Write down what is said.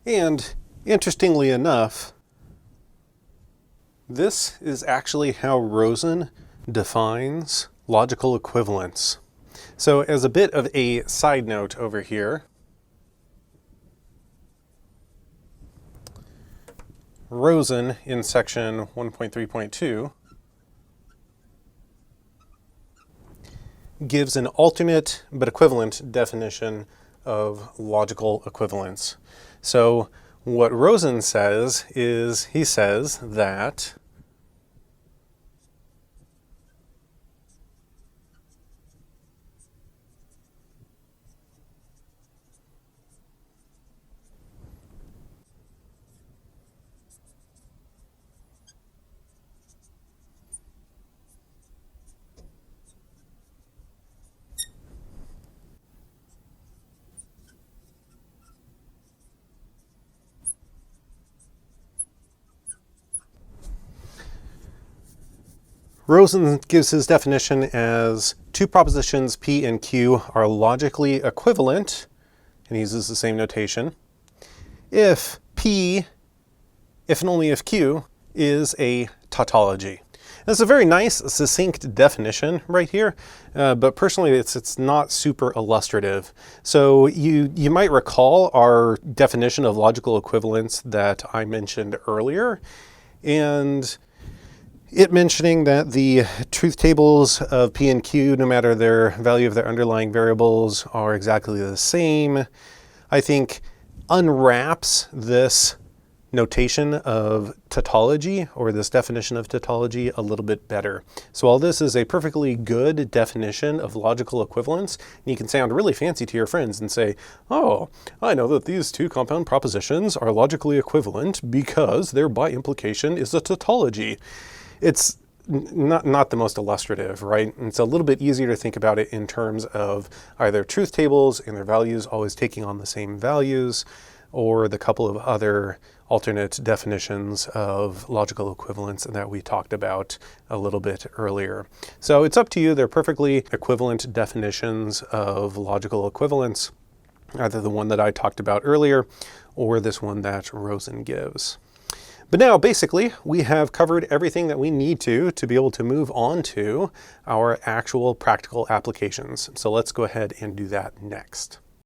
And interestingly enough, this is actually how Rosen defines logical equivalence. So as a bit of a side note over here, Rosen in section 1.3.2 gives an alternate but equivalent definition of logical equivalence. So what Rosen says is, he says that Rosen gives his definition as two propositions P and Q are logically equivalent, and he uses the same notation, if P, if and only if Q, is a tautology. That's a very nice, succinct definition right here, but personally it's not super illustrative. So you might recall our definition of logical equivalence that I mentioned earlier, and it mentioning that the truth tables of P and Q, no matter their value of their underlying variables, are exactly the same, I think unwraps this notation of tautology, or this definition of tautology, a little bit better. So while this is a perfectly good definition of logical equivalence, and you can sound really fancy to your friends and say, oh, I know that these two compound propositions are logically equivalent because their by implication is a tautology. It's not the most illustrative, right? It's a little bit easier to think about it in terms of either truth tables and their values always taking on the same values, or the couple of other alternate definitions of logical equivalence that we talked about a little bit earlier. So it's up to you. They're perfectly equivalent definitions of logical equivalence, either the one that I talked about earlier or this one that Rosen gives. But now, basically, we have covered everything that we need to be able to move on to our actual practical applications. So let's go ahead and do that next.